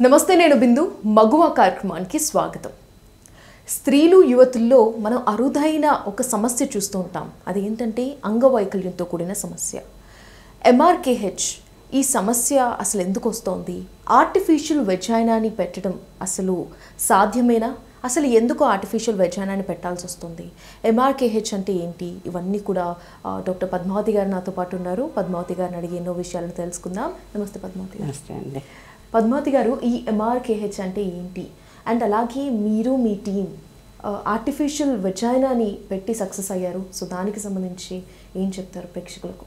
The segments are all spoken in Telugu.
నమస్తే, నేను బిందు. మగువ కార్యక్రమానికి స్వాగతం. స్త్రీలు యువతుల్లో మనం అరుదైన ఒక సమస్య చూస్తూ ఉంటాం. అదేంటంటే అంగవైకల్యంతో కూడిన సమస్య, ఎంఆర్కేహెచ్. ఈ సమస్య అసలు ఎందుకు వస్తోంది? ఆర్టిఫిషియల్ వెజైనాని పెట్టడం అసలు సాధ్యమేనా? అసలు ఎందుకు ఆర్టిఫిషియల్ వెజైనాని పెట్టాల్సి వస్తుంది? ఎంఆర్కేహెచ్ అంటే ఏంటి? ఇవన్నీ కూడా డాక్టర్ పద్మావతి గారు నాతో పాటు ఉన్నారు. పద్మావతి గారిని అడిగి ఎన్నో విషయాలను తెలుసుకుందాం. నమస్తే పద్మావతి గారు. నమస్తే అండి. పద్మావతి గారు, ఈ ఎంఆర్కేహెచ్ అంటే ఏంటి? అండ్ అలాగే మీరు మీ టీం ఆర్టిఫిషియల్ వెజైనాని పెట్టి సక్సెస్ అయ్యారు. సో దానికి సంబంధించి ఏం చెప్తారు ప్రేక్షకులకు?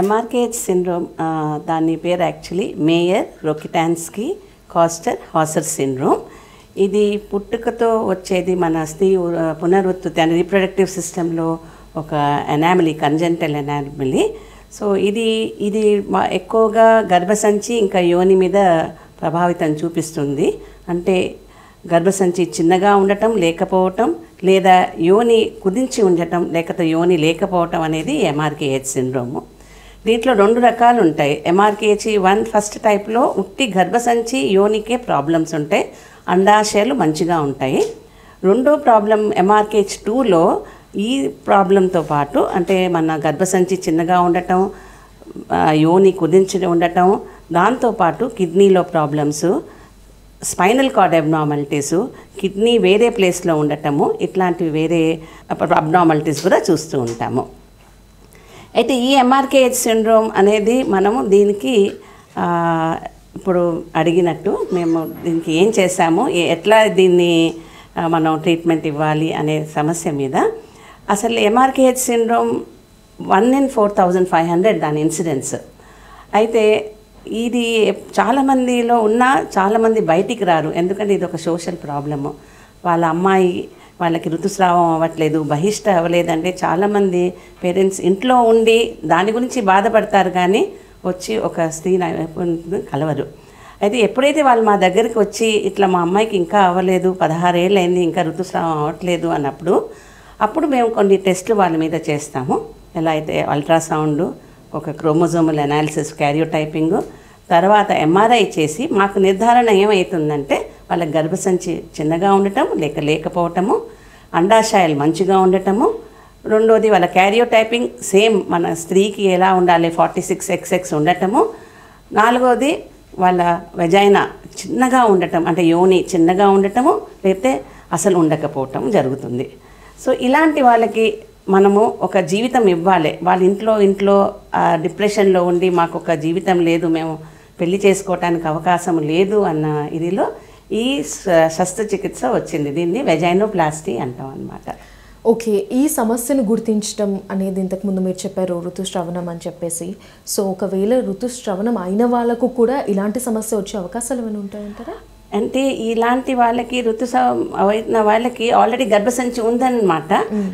ఎంఆర్కేహెచ్ సిండ్రోమ్, దాని పేరు యాక్చువల్లీ మేయర్ రొకిటాన్స్కీ కాస్టర్ హాసర్ సిండ్రోమ్. ఇది పుట్టుకతో వచ్చేది. మన స్త్రీ పునరుత్పత్తి అంటే రీప్రొడక్టివ్ సిస్టంలో ఒక ఎనామలీ, కంజెంటల్ ఎనామలీ. సో ఇది ఎక్కువగా గర్భసంచి ఇంకా యోని మీద ప్రభావితం చూపిస్తుంది. అంటే గర్భసంచి చిన్నగా ఉండటం, లేకపోవటం, లేదా యోని కుదించి ఉండటం, లేకపోతే యోని లేకపోవటం అనేది ఎంఆర్కేహెచ్ సిండ్రోము. దీంట్లో 2 రకాలు ఉంటాయి. ఎంఆర్కేహెచ్ 1 ఫస్ట్ టైప్లో ఉట్టి గర్భసంచి యోనికే ప్రాబ్లమ్స్ ఉంటాయి, అండాశయాలు మంచిగా ఉంటాయి. రెండో ప్రాబ్లం ఎంఆర్కేహెచ్ 2లో ఈ ప్రాబ్లంతో పాటు అంటే మన గర్భసంచి చిన్నగా ఉండటం, యోని కుదించి ఉండటం, దాంతోపాటు కిడ్నీలో ప్రాబ్లమ్స్, స్పైనల్ కార్డ్ అబ్నార్మాలిటీసు, కిడ్నీ వేరే ప్లేస్లో ఉండటము, ఇట్లాంటివి వేరే అబ్నార్మాలిటీస్ కూడా చూస్తూ ఉంటాము. అయితే ఈ ఎంఆర్కేహెచ్ సిండ్రోమ్ అనేది మనము దీనికి ఇప్పుడు అడిగినట్టు మేము దీనికి ఏం చేశాము, ఎట్లా దీన్ని మనం ట్రీట్మెంట్ ఇవ్వాలి అనే సమస్య మీద. అసలు ఎంఆర్కేహెచ్ సిండ్రోమ్ 1 in 4,500 దాని ఇన్సిడెన్స్. అయితే ఇది చాలామందిలో ఉన్నా చాలామంది బయటికి రారు. ఎందుకంటే ఇది ఒక సోషల్ ప్రాబ్లము. వాళ్ళ అమ్మాయి వాళ్ళకి ఋతుస్రావం అవ్వట్లేదు, బహిష్ట అవ్వలేదంటే చాలామంది పేరెంట్స్ ఇంట్లో ఉండి దాని గురించి బాధపడతారు, కానీ వచ్చి ఒక స్త్రీని కలవరు. అయితే ఎప్పుడైతే వాళ్ళు మా దగ్గరికి వచ్చి ఇట్లా మా అమ్మాయికి ఇంకా అవ్వలేదు, 16 ఏళ్ళు అయింది, ఇంకా ఋతుస్రావం అవ్వట్లేదు అప్పుడు మేము కొన్ని టెస్టులు వాళ్ళ మీద చేస్తాము. ఎలా అయితే అల్ట్రాసౌండ్, ఒక క్రోమోజోమల్ అనాలిసిస్, క్యారియోటైపింగ్, తర్వాత ఎంఆర్ఐ చేసి మాకు నిర్ధారణ ఏమవుతుందంటే వాళ్ళ గర్భసంచి చిన్నగా ఉండటం లేకపోవటము, అండాశయాలు మంచిగా ఉండటము, రెండోది వాళ్ళ క్యారియోటైపింగ్ సేమ్ మన స్త్రీకి ఎలా ఉండాలి 46XX ఉండటము, నాలుగోది వాళ్ళ వెజైనా చిన్నగా ఉండటం, అంటే యోని చిన్నగా ఉండటము, లేకపోతే అసలు ఉండకపోవటం జరుగుతుంది. సో ఇలాంటి వాళ్ళకి మనము ఒక జీవితం ఇవ్వాలి. వాళ్ళ ఇంట్లో డిప్రెషన్లో ఉండి మాకు ఒక జీవితం లేదు, మేము పెళ్లి చేసుకోవటానికి అవకాశం లేదు అన్న ఇదిలో ఈ శస్త్రచికిత్స వచ్చింది. దీన్ని వెజైనోప్లాస్టీ అంటాం అన్నమాట. ఓకే, ఈ సమస్యను గుర్తించడం అనేది ఇంతకుముందు మీరు చెప్పారు ఋతుస్రవణం అని చెప్పేసి. సో ఒకవేళ ఋతుస్రవణం అయిన వాళ్ళకు కూడా ఇలాంటి సమస్య వచ్చే అవకాశాలు ఏమైనా ఉంటాయంటారా? అంటే ఇలాంటి వాళ్ళకి ఋతుస్రావం అయిన వాళ్ళకి ఆల్రెడీ గర్భసంచి ఉందన్నమాట,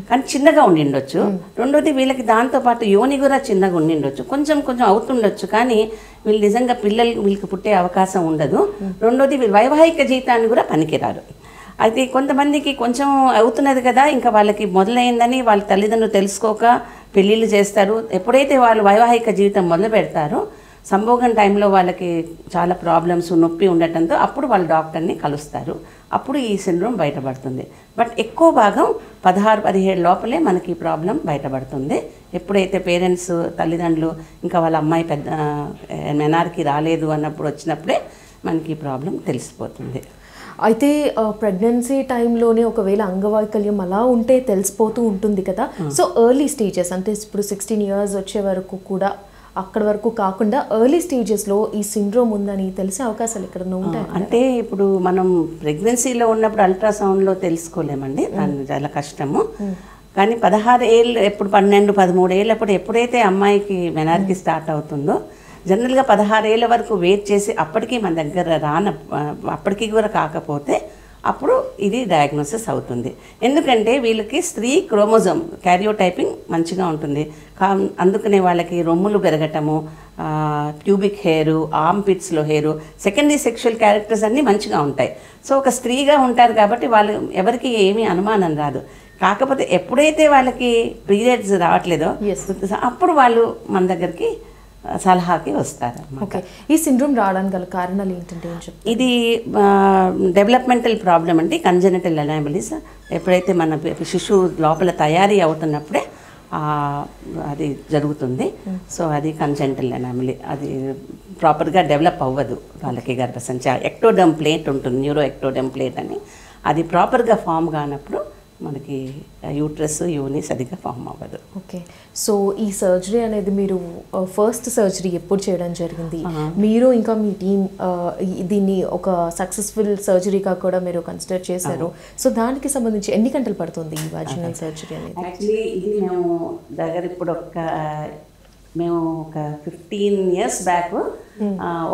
కానీ చిన్నగా ఉండిండొచ్చు. రెండోది వీళ్ళకి దాంతోపాటు యోని కూడా చిన్నగా ఉండిండొచ్చు, కొంచెం అవుతుండొచ్చు, కానీ వీళ్ళు నిజంగా వీళ్ళకి పుట్టే అవకాశం ఉండదు. రెండోది వీళ్ళు వైవాహిక జీవితాన్ని కూడా పనికిరారు. అయితే కొంతమందికి కొంచెం అవుతున్నది కదా, ఇంకా వాళ్ళకి మొదలైందని వాళ్ళ తల్లిదండ్రులు తెలుసుకోక పెళ్ళిళ్ళు చేస్తారు. ఎప్పుడైతే వాళ్ళు వైవాహిక జీవితం మొదలు పెడతారో సంభోగం టైంలో వాళ్ళకి చాలా ప్రాబ్లమ్స్, నొప్పి ఉండటంతో అప్పుడు వాళ్ళు డాక్టర్ని కలుస్తారు. అప్పుడు ఈ సిండ్రోమ్ బయటపడుతుంది. బట్ ఎక్కువ భాగం 16-17 లోపలే మనకి ఈ ప్రాబ్లం బయటపడుతుంది. ఎప్పుడైతే పేరెంట్స్, తల్లిదండ్రులు ఇంకా వాళ్ళ అమ్మాయి పెద్ద మెనార్కి రాలేదు అన్నప్పుడు వచ్చినప్పుడే మనకి ఈ ప్రాబ్లం తెలిసిపోతుంది. అయితే ప్రెగ్నెన్సీ టైంలోనే ఒకవేళ అంగవైకల్యం అలా ఉంటే తెలిసిపోతూ ఉంటుంది కదా. సో ఎర్లీ స్టేజెస్ అంటే ఇప్పుడు 16 years వచ్చే వరకు కూడా, అక్కడ వరకు కాకుండా ఎర్లీ స్టేజెస్లో ఈ సిండ్రోమ్ ఉందని తెలిసే అవకాశాలు ఎక్కడన్నా ఉంటాయి? అంటే ఇప్పుడు మనం ప్రెగ్నెన్సీలో ఉన్నప్పుడు అల్ట్రాసౌండ్లో తెలుసుకోలేమండి, దాన్ని చాలా కష్టము. కానీ 16 ఏళ్ళు, ఎప్పుడు 12-13 ఏళ్ళు అప్పుడు ఎప్పుడైతే అమ్మాయికి మెనార్కి స్టార్ట్ అవుతుందో జనరల్గా 16 ఏళ్ళ వరకు వెయిట్ చేసి అప్పటికి మన దగ్గర అప్పటికి కూడా కాకపోతే అప్పుడు ఇది డయాగ్నోసిస్ అవుతుంది. ఎందుకంటే వీళ్ళకి స్త్రీ క్రోమోజోమ్ క్యారియోటైపింగ్ మంచిగా ఉంటుంది, అందుకనే వాళ్ళకి రొమ్ములు పెరగటము, ట్యూబిక్ హెయిర్, ఆర్మ్ పిట్స్లో హెయిర్, సెకండరీ సెక్షువల్ క్యారెక్టర్స్ అన్నీ మంచిగా ఉంటాయి. సో ఒక స్త్రీగా ఉంటారు కాబట్టి వాళ్ళు ఎవరికి ఏమీ అనుమానం రాదు. కాకపోతే ఎప్పుడైతే వాళ్ళకి పీరియడ్స్ రావట్లేదో అప్పుడు వాళ్ళు మన దగ్గరికి సలహాకి వస్తారు. ఓకే, ఈ సిండ్రోమ్ రావడానికి గల కారణాలు ఏంటంటే ఏం చెప్తారు? ఇది డెవలప్మెంటల్ ప్రాబ్లం అండి, కంజెనిటల్ అనామలీస్. ఎప్పుడైతే మన శిశువు లోపల తయారీ అవుతున్నప్పుడే అది జరుగుతుంది. సో అది కంజెనిటల్ అనామలీ. అది ప్రాపర్గా డెవలప్ అవ్వదు వాళ్ళకి గర్భసంచి. ఎక్టోడర్మ్ ప్లేట్ ఉంటుంది, న్యూరో ఎక్టోడర్మ్ ప్లేట్ అని, అది ప్రాపర్గా ఫామ్ కానప్పుడు మనకి యూట్రస్ యోని సరిగ్గా ఫామ్ అవ్వదు. ఓకే, సో ఈ సర్జరీ అనేది మీరు ఫస్ట్ సర్జరీ ఎప్పుడు చేయడం జరిగింది? మీరు ఇంకా మీ టీం దీన్ని ఒక సక్సెస్ఫుల్ సర్జరీగా కూడా మీరు కన్సిడర్ చేశారు. సో దానికి సంబంధించి ఎన్ని గంటలు పడుతుంది ఈ వాజినల్ సర్జరీ అనేది? యాక్చువల్లీ ఇది ఇప్పుడు మేము ఒక 15 years బ్యాక్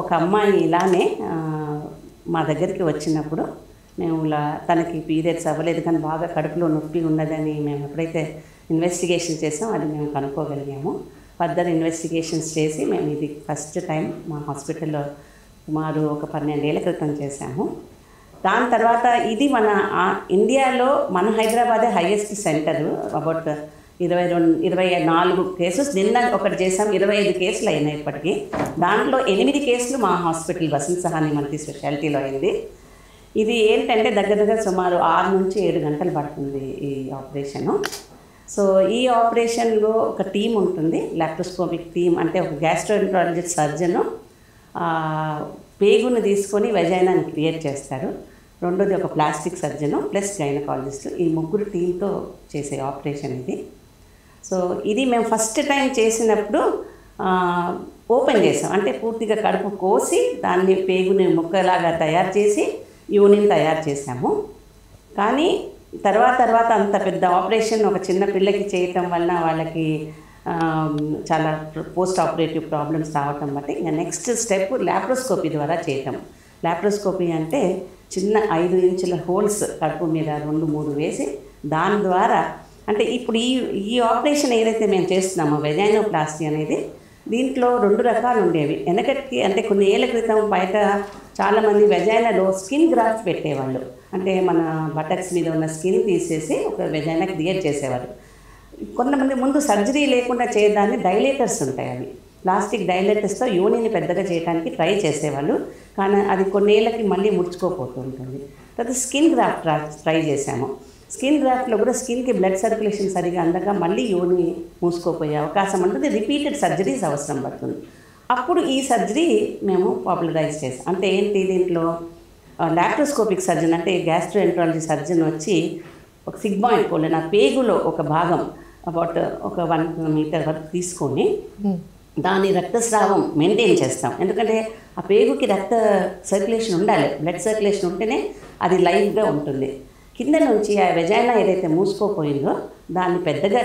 ఒక అమ్మాయి ఇలానే మా దగ్గరికి వచ్చినప్పుడు మేము తనకి పీరియడ్స్ అవ్వలేదు కానీ బాగా కడుపులో నొప్పి ఉన్నదని మేము ఎప్పుడైతే ఇన్వెస్టిగేషన్ చేసాం అది మేము కనుక్కోగలిగాము. ఫర్దర్ ఇన్వెస్టిగేషన్స్ చేసి మేము ఇది ఫస్ట్ టైం మా హాస్పిటల్లో సుమారు ఒక 12 ఏళ్ల క్రితం చేశాము. దాని తర్వాత ఇది మన ఇండియాలో మన హైదరాబాదే హైయెస్ట్ సెంటర్. అబౌట్ 24 కేసెస్ నిన్న ఒకటి చేసాం, 25 కేసులు అయినాయి ఇప్పటికీ. దాంట్లో 8 కేసులు మా హాస్పిటల్ వసంత్ సహాని మల్టీ స్పెషాలిటీలో అయింది. ఇది ఏంటంటే దగ్గర సుమారు 6 నుంచి 7 గంటలు పడుతుంది ఈ ఆపరేషను. సో ఈ ఆపరేషన్లో ఒక టీం ఉంటుంది, లాప్రోస్కోపిక్ టీం. అంటే ఒక గ్యాస్ట్రోఎంట్రాలజిస్ట్ సర్జను పేగును తీసుకొని వెజైనాని క్రియేట్ చేస్తారు. రెండోది ఒక ప్లాస్టిక్ సర్జను ప్లస్ గైనకాలజిస్ట్. ఈ ముగ్గురు టీంతో చేసే ఆపరేషన్ ఇది. సో ఇది మేము ఫస్ట్ టైం చేసినప్పుడు ఓపెన్ చేసాం. అంటే పూర్తిగా కడుపు కోసి దాన్ని పేగుని ముక్కలాగా తయారు చేసి యూనిన్ తయారు చేసాము. కానీ తర్వాత అంత పెద్ద ఆపరేషన్ ఒక చిన్న పిల్లకి చేయటం వలన వాళ్ళకి చాలా పోస్ట్ ఆపరేటివ్ ప్రాబ్లమ్స్ రావటం బట్టి ఇంకా నెక్స్ట్ స్టెప్ లాప్రోస్కోపీ ద్వారా చేయటం. లాప్రోస్కోపీ అంటే చిన్న 5 ఇంచుల హోల్స్ కడుపు మీద 2-3 వేసి దాని ద్వారా, అంటే ఇప్పుడు ఈ ఆపరేషన్ ఏదైతే మేము చేస్తున్నామో వెజైనోప్లాస్టీ అనేది, దీంట్లో 2 రకాలు ఉండేవి. వెనకటికి అంటే కొన్ని ఏళ్ల క్రితం బయట చాలామంది వెజైనాలో స్కిన్ గ్రాఫ్ట్ పెట్టేవాళ్ళు. అంటే మన బటక్స్ మీద ఉన్న స్కిన్ తీసేసి ఒక వెజైనా క్రియేట్ చేసేవారు. కొంతమంది ముందు సర్జరీ లేకుండా చేయడాన్ని డైలేటర్స్ ఉంటాయి, అవి ప్లాస్టిక్ డైలేటర్స్తో యోనిని పెద్దగా చేయడానికి ట్రై చేసేవాళ్ళు. కానీ అది కొన్నేళ్ళకి మళ్ళీ ముడుచుకోపోతూ ఉంటుంది. తర్వాత స్కిన్ గ్రాఫ్ట్ ట్రై చేశాము. స్కిన్ గ్రాఫ్ట్లో కూడా స్కిన్కి బ్లడ్ సర్క్యులేషన్ సరిగా అందక మళ్ళీ యోని మూసుకోపోయే అవకాశం ఉంటుంది. రిపీటెడ్ సర్జరీస్ అవసరం పడుతుంది. అప్పుడు ఈ సర్జరీ మేము పాపులరైజ్ చేసాం. అంటే ఏంటి, దీంట్లో లాప్రోస్కోపిక్ సర్జన్ అంటే గ్యాస్ట్రోఎంట్రాలజీ సర్జన్ వచ్చి ఒక సిగ్మాయిడ్ కోలన్, ఆ పేగులో ఒక భాగం అబౌట్ ఒక 1 మీటర్ వరకు తీసుకొని దాని రక్తస్రావం మెయింటైన్ చేస్తాం. ఎందుకంటే ఆ పేగుకి రక్త సర్క్యులేషన్ ఉండాలి, బ్లడ్ సర్క్యులేషన్ ఉంటేనే అది లైవ్గా ఉంటుంది. కింద నుంచి ఆ వెజైనా ఏదైతే మూసుకోపోయిందో దాన్ని పెద్దగా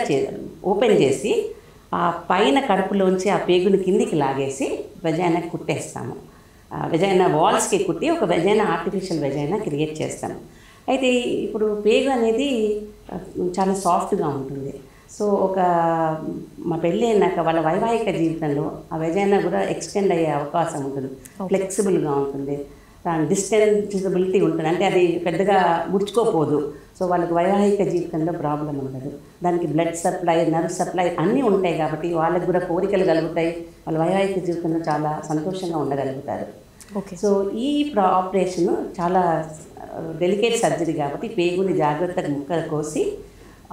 ఓపెన్ చేసి ఆ పైన కడుపులోంచి ఆ పేగుని కిందికి లాగేసి వెజైనాకి కుట్టేస్తాము. వెజైనా వాల్స్కి కుట్టి ఒక వెజైనా ఆర్టిఫిషియల్ వెజైనా క్రియేట్ చేస్తాము. అయితే ఇప్పుడు పేగు అనేది చాలా సాఫ్ట్గా ఉంటుంది. సో మా పెళ్ళి అయినాక వాళ్ళ వైవాహిక జీవితంలో ఆ వెజైనా కూడా ఎక్స్టెండ్ అయ్యే అవకాశం ఉంటుంది, ఫ్లెక్సిబుల్గా ఉంటుంది, దాని డిస్టెన్సిబిలిటీ ఉంటుంది. అంటే అది పెద్దగా ముడుచుకోపోదు. సో వాళ్ళకి వైవాహిక జీవితంలో ప్రాబ్లం ఉండదు. దానికి బ్లడ్ సప్లై, నర్వ్ సప్లై అన్నీ ఉంటాయి కాబట్టి వాళ్ళకి కూడా కోరికలు కలుగుతాయి. వాళ్ళ వైవాహిక జీవితంలో చాలా సంతోషంగా ఉండగలుగుతారు. ఓకే, సో ఈ ఆపరేషన్ చాలా డెలికేట్ సర్జరీ కాబట్టి పేగుని జాగ్రత్తగా ముక్కలు కోసి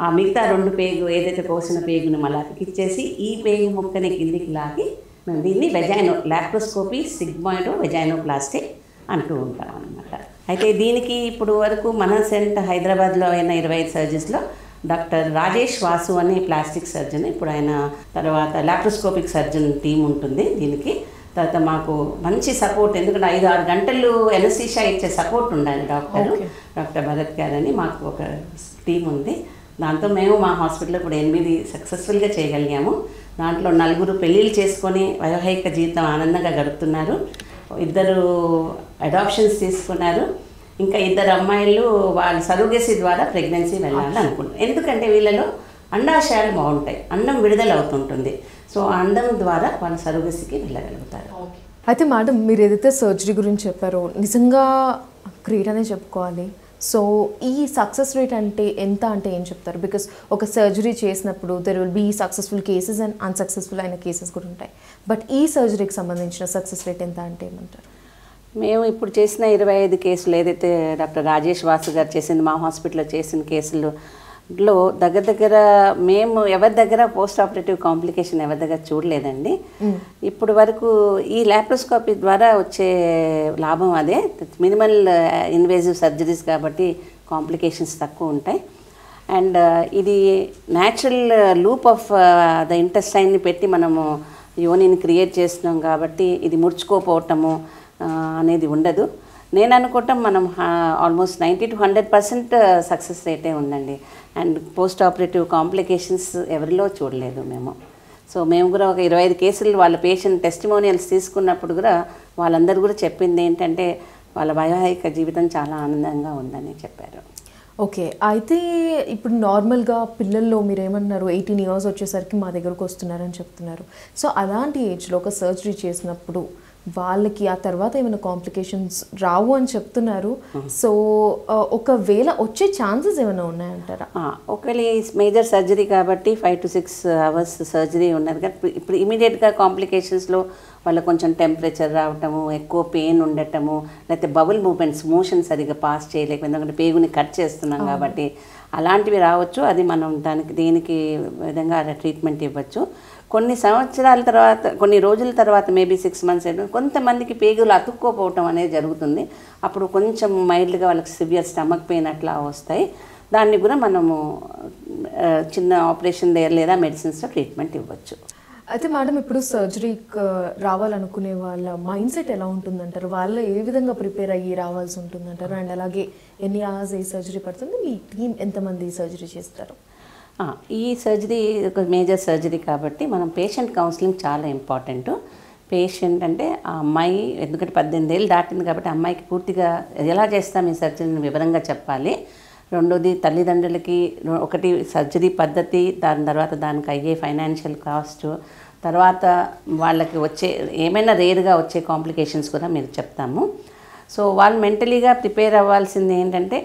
ఆ మిగతా 2 పేగు ఏదైతే కోసిన పేగుని మళ్ళీ ఇచ్చేసి ఈ పేగు ముక్కని కిందికి లాగి మేము దీన్ని లాప్రోస్కోపీ సిగ్మాయిడ్ వెజైనోప్లాస్టీ అంటూ ఉంటాం అన్నమాట. అయితే దీనికి ఇప్పుడు వరకు మన హైదరాబాద్లో అయిన 25 సర్జరీస్లో డాక్టర్ రాజేష్ వాసు అనే ప్లాస్టిక్ సర్జన్, ఇప్పుడు ఆయన తర్వాత లాప్రోస్కోపిక్ సర్జన్ టీం ఉంటుంది దీనికి. తర్వాత మాకు మంచి సపోర్ట్, ఎందుకంటే 5-6 గంటలు ఎనస్థీషియా ఇచ్చే సపోర్ట్ ఉండాలి. డాక్టర్ భరత్ గారు అని మాకు ఒక టీం ఉంది. దాంతో మేము మా హాస్పిటల్లో ఇప్పుడు 8 సక్సెస్ఫుల్గా చేయగలిగాము. దాంట్లో 4 పెళ్ళిళ్ళు చేసుకొని వైవాహిక జీవితం ఆనందంగా గడుపుతున్నారు. 2 అడాప్షన్స్ తీసుకున్నారు. ఇంకా 2 అమ్మాయిలు వాళ్ళ సరోగసీ ద్వారా ప్రెగ్నెన్సీ వెళ్ళాలని అనుకుంటున్నారు. ఎందుకంటే వీళ్ళలో అండాశయాలు బాగుంటాయి, అండం విడుదల అవుతుంటుంది. సో ఆ అండం ద్వారా వాళ్ళ సరోగసీకి వెళ్ళగలుగుతారు. అయితే మేడం, మీరు ఏదైతే సర్జరీ గురించి చెప్పారో నిజంగా గ్రేట్ అనే చెప్పుకోవాలి. సో ఈ సక్సెస్ రేట్ అంటే ఎంత అంటే ఏం చెప్తారు? బికాస్ ఒక సర్జరీ చేసినప్పుడు there will be successful cases and unsuccessful అయిన కేసెస్ కూడా ఉంటాయి. బట్ ఈ సర్జరీకి సంబంధించిన సక్సెస్ రేట్ ఎంత అంటే ఏమంటారు? మేము ఇప్పుడు చేసిన 25 కేసులు ఏదైతే డాక్టర్ రాజేష్ వాసు గారు చేసింది మా హాస్పిటల్లో చేసిన కేసులలో దగ్గర మేము ఎవరి దగ్గర పోస్ట్ ఆపరేటివ్ కాంప్లికేషన్ ఎవరి దగ్గర చూడలేదండి. ఇప్పుడు వరకు ఈ లాప్రోస్కోపీ ద్వారా వచ్చే లాభం అదే. మినిమల్ ఇన్వేజివ్ సర్జరీస్ కాబట్టి కాంప్లికేషన్స్ తక్కువ ఉంటాయి. అండ్ ఇది న్యాచురల్ లూప్ ఆఫ్ ద ఇంటెస్టైన్ని పెట్టి మనము యోనిని క్రియేట్ చేస్తున్నాం కాబట్టి ఇది ముడుచుకోపోవటము అనేది ఉండదు. నేను అనుకోవటం మనం ఆల్మోస్ట్ 90 to 100% సక్సెస్ రేటే ఉందండి. అండ్ పోస్ట్ ఆపరేటివ్ కాంప్లికేషన్స్ ఎవరిలో చూడలేదు మేము. సో మేము కూడా ఒక 25 కేసులు వాళ్ళ పేషెంట్ టెస్టిమోనియల్స్ తీసుకున్నప్పుడు కూడా వాళ్ళందరూ కూడా చెప్పింది ఏంటంటే వాళ్ళ వైవాహిక జీవితం చాలా ఆనందంగా ఉందని చెప్పారు. ఓకే, అయితే ఇప్పుడు నార్మల్గా పిల్లల్లో మీరు ఏమన్నారు 18 years వచ్చేసరికి మా దగ్గరకు వస్తున్నారని చెప్తున్నారు. సో అలాంటి ఏజ్లో ఒక సర్జరీ చేసినప్పుడు వాళ్ళకి ఆ తర్వాత ఏమైనా కాంప్లికేషన్స్ రావు అని చెప్తున్నారు. సో ఒకవేళ వచ్చే ఛాన్సెస్ ఏమైనా ఉన్నాయంటారా? ఒకవేళ మేజర్ సర్జరీ కాబట్టి 5 to 6 hours సర్జరీ ఉన్నది కానీ ఇప్పుడు ఇమీడియట్గా కాంప్లికేషన్స్లో వాళ్ళకి కొంచెం టెంపరేచర్ రావటము, ఎక్కువ పెయిన్ ఉండటము, లేకపోతే బబుల్ మూమెంట్స్ మోషన్ సరిగ్గా పాస్ చేయలేక, ఎందుకంటే పేగుని కట్ చేస్తున్నాం కాబట్టి అలాంటివి రావచ్చు. అది మనం దీనికి విధంగా ట్రీట్మెంట్ ఇవ్వచ్చు. కొన్ని సంవత్సరాల తర్వాత, కొన్ని రోజుల తర్వాత, మేబీ 6 months కొంతమందికి పేగులు అతుక్కోపోవటం అనేది జరుగుతుంది. అప్పుడు కొంచెం మైల్డ్గా వాళ్ళకి సివియర్ స్టమక్ పెయిన్ అట్లా వస్తాయి. దాన్ని కూడా మనము చిన్న ఆపరేషన్ లేదా మెడిసిన్స్తో ట్రీట్మెంట్ ఇవ్వచ్చు. అయితే మేడం, ఇప్పుడు సర్జరీకి రావాలనుకునే వాళ్ళ మైండ్ సెట్ ఎలా ఉంటుందంటారు? వాళ్ళు ఏ విధంగా ప్రిపేర్ అయ్యి రావాల్సి ఉంటుందంటారు? అండ్ అలాగే ఎన్ని అవర్స్ ఈ సర్జరీ పడుతుంది? మీ టీం ఎంతమంది సర్జరీ చేస్తారు? ఈ సర్జరీ ఒక మేజర్ సర్జరీ కాబట్టి మనం పేషెంట్ కౌన్సిలింగ్ చాలా ఇంపార్టెంట్. పేషెంట్ అంటే ఆ అమ్మాయి, ఎందుకంటే 18 ఏళ్ళు దాటింది కాబట్టి అమ్మాయికి పూర్తిగా ఎలా చేస్తాం ఈ సర్జరీని వివరంగా చెప్పాలి. రెండోది తల్లిదండ్రులకి ఒకటి సర్జరీ పద్ధతి, దాని తర్వాత దానికి అయ్యే ఫైనాన్షియల్ కాస్ట్, తర్వాత వాళ్ళకి వచ్చే ఏమైనా రేర్గా వచ్చే కాంప్లికేషన్స్ కూడా మీరు చెప్తాము. సో వాళ్ళు మెంటలీగా ప్రిపేర్ అవ్వాల్సింది ఏంటంటే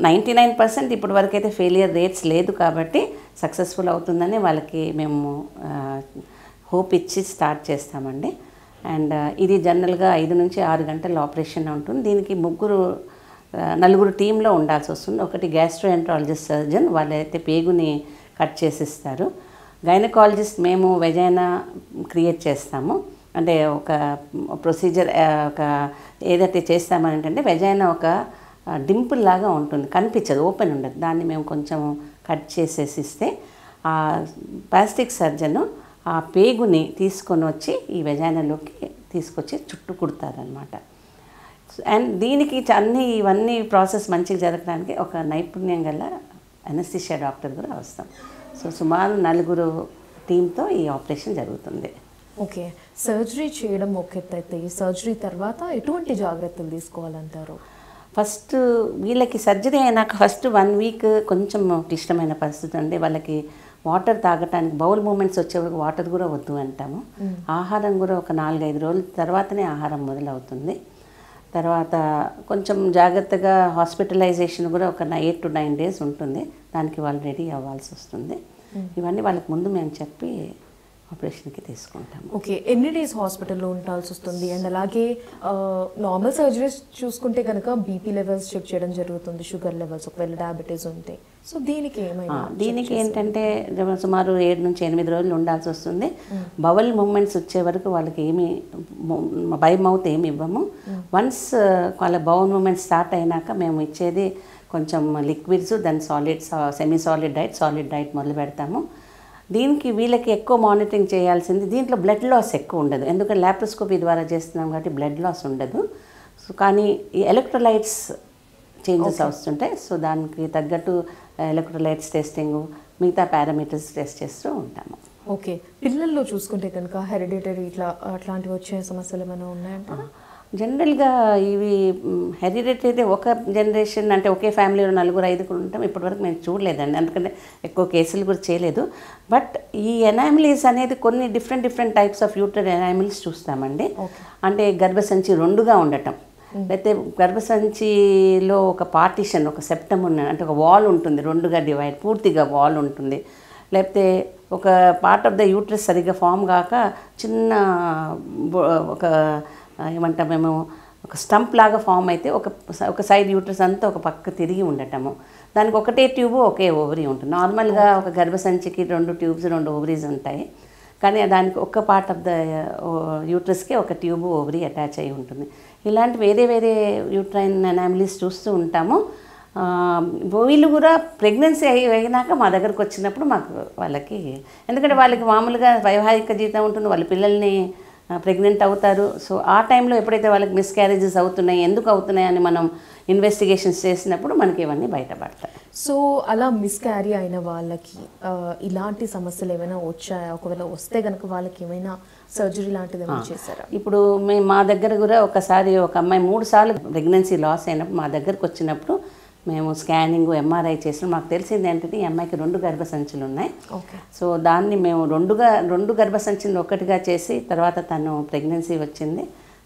99% ఇప్పటి వరకు అయితే ఫెయిలియర్ రేట్స్ లేదు కాబట్టి సక్సెస్ఫుల్ అవుతుందని వాళ్ళకి మేము హోప్ ఇచ్చి స్టార్ట్ చేస్తామండి. అండ్ ఇది జనరల్గా 5 నుంచి 6 గంటల ఆపరేషన్ ఉంటుంది. దీనికి 4 టీంలో ఉండాల్సి వస్తుంది. ఒకటి గ్యాస్ట్రోఎంట్రాలజిస్ట్ సర్జన్, వాళ్ళైతే పేగుని కట్ చేసిస్తారు. గైనకాలజిస్ట్ మేము వెజైనా క్రియేట్ చేస్తాము. అంటే ఒక ప్రొసీజర్ ఒక ఏదైతే చేస్తామనంటే వెజైనా ఒక డింపుల్ లాగా ఉంటుంది, కనిపించదు, ఓపెన్ ఉండదు. దాన్ని మేము కొంచెం కట్ చేసేసి ఇస్తే ఆ ప్లాస్టిక్ సర్జను ఆ పేగుని తీసుకొని వచ్చి ఈ వెజైనాలోకి తీసుకొచ్చి చుట్టూ కుడతారనమాట. అండ్ దీనికి ఇవన్నీ ప్రాసెస్ మంచిగా జరగడానికి ఒక నైపుణ్యం గల అనస్థీషియా డాక్టర్ కూడా వస్తాం. సో సుమారు 4 టీంతో ఈ ఆపరేషన్ జరుగుతుంది. ఓకే, సర్జరీ చేయడం ఒక ఎత్తు అయితే ఈ సర్జరీ తర్వాత ఎటువంటి జాగ్రత్తలు తీసుకోవాలంటారు? ఫస్ట్ వీళ్ళకి సర్జరీ అయినాక ఫస్ట్ 1 week కొంచెం క్లిష్టమైన పరిస్థితి అండి. వాళ్ళకి వాటర్ తాగటానికి బౌల్ మూమెంట్స్ వచ్చే వరకు వాటర్ కూడా వద్దు అంటాము. ఆహారం కూడా ఒక 4-5 రోజుల తర్వాతనే ఆహారం మొదలవుతుంది. తర్వాత కొంచెం జాగ్రత్తగా హాస్పిటలైజేషన్ కూడా ఒక 8 to 9 days ఉంటుంది. దానికి వాళ్ళు రెడీ అవ్వాల్సి వస్తుంది. ఇవన్నీ వాళ్ళకి ముందు మేము చెప్పి ఆపరేషన్కి తీసుకుంటాం. ఓకే, ఎన్ని డేస్ హాస్పిటల్లో ఉండాల్సి వస్తుంది? అండ్ అలాగే నార్మల్ సర్జరీస్ చూసుకుంటే కనుక బీపీ లెవెల్స్ చెక్ చేయడం జరుగుతుంది, షుగర్ లెవెల్స్, ఒకవేళ డయాబెటీస్ ఉంటే. సో దీనికి ఏమైనా దీనికి ఏంటంటే సుమారు 7 నుంచి 8 రోజులు ఉండాల్సి వస్తుంది. బవల్ మూమెంట్స్ వచ్చే వరకు వాళ్ళకి ఏమి బై మౌత్ ఏమి ఇవ్వము. వన్స్ వాళ్ళ బవల్ మూమెంట్స్ స్టార్ట్ అయినాక మేము ఇచ్చేది కొంచెం లిక్విడ్స్, దాని solids, semi solid diet, solid diet మొదలు పెడతాము. దీనికి వీళ్ళకి ఎక్కువ మానిటరింగ్ చేయాల్సింది. దీంట్లో బ్లడ్ లాస్ ఎక్కువ ఉండదు, ఎందుకంటే లాప్రోస్కోపీ ద్వారా చేస్తున్నాం కాబట్టి బ్లడ్ లాస్ ఉండదు. సో కానీ ఈ ఎలక్ట్రోలైట్స్ చేంజెస్ వస్తుంటాయి. సో దానికి తగ్గట్టు ఎలక్ట్రోలైట్స్ టెస్టింగ్, మిగతా పారామీటర్స్ టెస్ట్ చేస్తూ ఉంటాము. ఓకే, పిల్లల్లో చూసుకుంటే కనుక హెరిడిటరీ అట్లాంటివి వచ్చే సమస్యలు ఏమైనా ఉన్నాయంటే? జనరల్గా ఇవి హెరిడిటరీ అయితే ఒక జనరేషన్ అంటే ఒకే ఫ్యామిలీలో 4-5 ఉంటాం. ఇప్పటివరకు మేము చూడలేదండి, ఎందుకంటే ఎక్కువ కేసులు కూడా చేయలేదు. బట్ ఈ ఎనామిలీస్ అనేది కొన్ని డిఫరెంట్ టైప్స్ ఆఫ్ యూటర్ ఎనామిలీస్ చూస్తామండి. అంటే గర్భసంచి 2గా ఉండటం, లేకపోతే గర్భసంచిలో ఒక పార్టిషన్, ఒక సెప్టమ్ ఉన్న అంటే ఒక వాల్ ఉంటుంది, రెండుగా డివైడ్, పూర్తిగా వాల్ ఉంటుంది. లేకపోతే ఒక పార్ట్ ఆఫ్ ద యూట్రస్ సరిగ్గా ఫామ్ కాక చిన్న ఒక ఏమంటాం మేము ఒక స్టంప్ లాగా ఫామ్ అయితే ఒక సైడ్ యూట్రస్ అంతా ఒక పక్క తిరిగి ఉండటము. దానికి ఒకటే ట్యూబ్ ఒకే ఓవరీ ఉంటుంది. నార్మల్గా ఒక గర్భసంచికి 2 ట్యూబ్స్ 2 ఓవరీస్ ఉంటాయి, కానీ దానికి ఒక్క పార్ట్ ఆఫ్ ద యూట్రస్కి ఒక ట్యూబ్ ఓవరీ అటాచ్ అయి ఉంటుంది. ఇలాంటి వేరే వేరే యూట్రైన్ అనామలీస్ చూస్తూ ఉంటాము. వీళ్ళు కూడా ప్రెగ్నెన్సీ అయినాక మా దగ్గరకు వచ్చినప్పుడు మాకు వాళ్ళకి, ఎందుకంటే వాళ్ళకి మామూలుగా వైవాహిక జీవితం ఉంటుంది, వాళ్ళ పిల్లల్ని ప్రెగ్నెంట్ అవుతారు. సో ఆ టైంలో ఎప్పుడైతే వాళ్ళకి మిస్క్యారేజెస్ అవుతున్నాయి, ఎందుకు అవుతున్నాయి అని మనం ఇన్వెస్టిగేషన్స్ చేసినప్పుడు మనకి ఇవన్నీ బయటపడతాయి. సో అలా మిస్క్యారీ అయిన వాళ్ళకి ఇలాంటి సమస్యలు ఏమైనా వచ్చాయా? ఒకవేళ వస్తే కనుక వాళ్ళకి ఏమైనా సర్జరీ లాంటిది ఏమైనా చేశారా? ఇప్పుడు మా దగ్గర కూడా ఒకసారి ఒక అమ్మాయి 3 సార్లు ప్రెగ్నెన్సీ లాస్ అయినప్పుడు మా దగ్గరకు వచ్చినప్పుడు మేము స్కానింగ్ ఎంఆర్ఐ చేసినాం. మాకు తెలిసింది ఏంటంటే ఈ అమ్మాయికి 2 గర్భసంచులు ఉన్నాయి. సో దాన్ని మేము 2 గర్భసంచులను ఒకటిగా చేసి తర్వాత తను ప్రెగ్నెన్సీ వచ్చింది,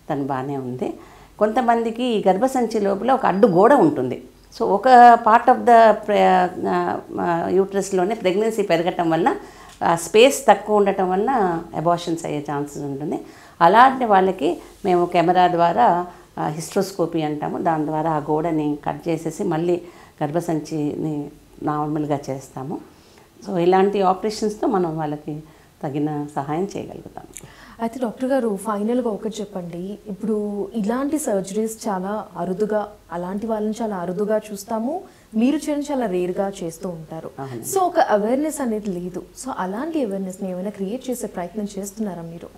తను బాగానే ఉంది. కొంతమందికి ఈ గర్భసంచి లోపల ఒక అడ్డు గోడ ఉంటుంది. సో ఒక పార్ట్ ఆఫ్ ద యూట్రస్లోనే ప్రెగ్నెన్సీ పెరగటం వల్ల స్పేస్ తక్కువ ఉండటం వల్ల అబార్షన్స్ అయ్యే ఛాన్సెస్ ఉంటుంది. అలాంటి వాళ్ళకి మేము కెమెరా ద్వారా హిస్ట్రోస్కోపీ అంటాము, దాని ద్వారా ఆ గోడని కట్ చేసేసి మళ్ళీ గర్భసంచిని నార్మల్గా చేస్తాము. సో ఇలాంటి ఆపరేషన్స్తో మనం వాళ్ళకి తగిన సహాయం చేయగలుగుతాం. అయితే డాక్టర్ గారు ఫైనల్గా ఒకటి చెప్పండి, ఇప్పుడు ఇలాంటి సర్జరీస్ చాలా అరుదుగా, అలాంటి వాళ్ళని చాలా అరుదుగా చూస్తాము, మీరు చేయడం చాలా రేర్గా చేస్తూ ఉంటారు. సో ఒక అవేర్నెస్ అనేది లేదు. సో అలాంటి అవేర్నెస్ని ఏమైనా క్రియేట్ చేసే ప్రయత్నం చేస్తున్నారా మీరు?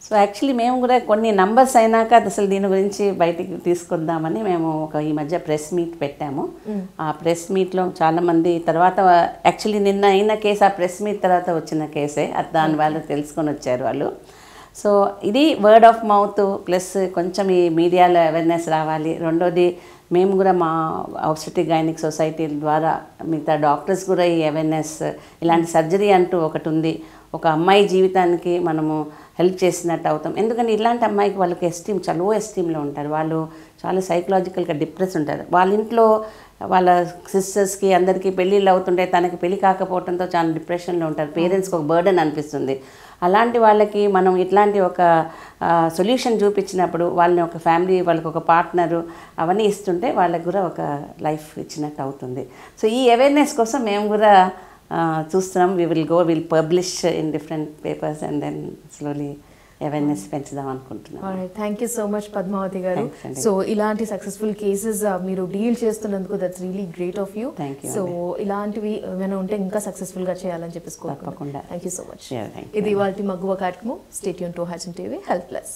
సో యాక్చువల్లీ మేము కూడా కొన్ని నంబర్స్ అయినాక అసలు దీని గురించి బయటికి తీసుకొద్దామని మేము ఈ మధ్య ప్రెస్ మీట్ పెట్టాము. ఆ ప్రెస్ మీట్లో చాలామంది తర్వాత యాక్చువల్లీ నిన్న అయిన కేసు ఆ ప్రెస్ మీట్ తర్వాత వచ్చిన కేసే, దాని వాళ్ళు తెలుసుకొని వచ్చారు వాళ్ళు. సో ఇది వర్డ్ ఆఫ్ మౌత్ ప్లస్ కొంచెం ఈ మీడియాలో అవేర్నెస్ రావాలి. రెండోది మేము కూడా మా ఆబ్స్టెటిక్ గైనిక్ సొసైటీ ద్వారా మిగతా డాక్టర్స్ కూడా ఈ అవేర్నెస్, ఇలాంటి సర్జరీ అంటూ ఒకటి ఉంది, ఒక అమ్మాయి జీవితానికి మనము హెల్ప్ చేసినట్టు అవుతాం. ఎందుకంటే ఇలాంటి అమ్మాయికి వాళ్ళకి ఎస్టీమ్, చాలా లో ఎస్టీమ్లో ఉంటారు, వాళ్ళు చాలా సైకలాజికల్గా డిప్రెస్ ఉంటారు. వాళ్ళ ఇంట్లో వాళ్ళ సిస్టర్స్కి అందరికీ పెళ్ళిళ్ళు అవుతుంటే తనకి పెళ్ళి కాకపోవడంతో చాలా డిప్రెషన్లో ఉంటారు, పేరెంట్స్కి ఒక బర్డెన్ అనిపిస్తుంది. అలాంటి వాళ్ళకి మనం ఇట్లాంటి ఒక సొల్యూషన్ చూపించినప్పుడు వాళ్ళని ఒక ఫ్యామిలీ, వాళ్ళకి ఒక పార్ట్నరు అవన్నీ ఇస్తుంటే వాళ్ళకి కూడా ఒక లైఫ్ ఇచ్చినట్టు అవుతుంది. సో ఈ అవేర్నెస్ కోసం మేము కూడా చూస్తున్నాం. Will publish in different papers and then slowly awareness పెంచుదాం అనుకుంటున్నాం. Thank you so much Padmavathi గారు. సో ఇలాంటి సక్సెస్ఫుల్ కేసెస్ మీరు డీల్ చేస్తున్నందుకు that's really great of you. So ఇలాంటివి ఏమైనా ఉంటే ఇంకా సక్సెస్ఫుల్గా చేయాలని చెప్పేసి కోరుకుంటున్నాను. Thank you so much. ఇది ఇవాల్టి మగువ కార్యక్రమం. Stay tune to HM TV health plus.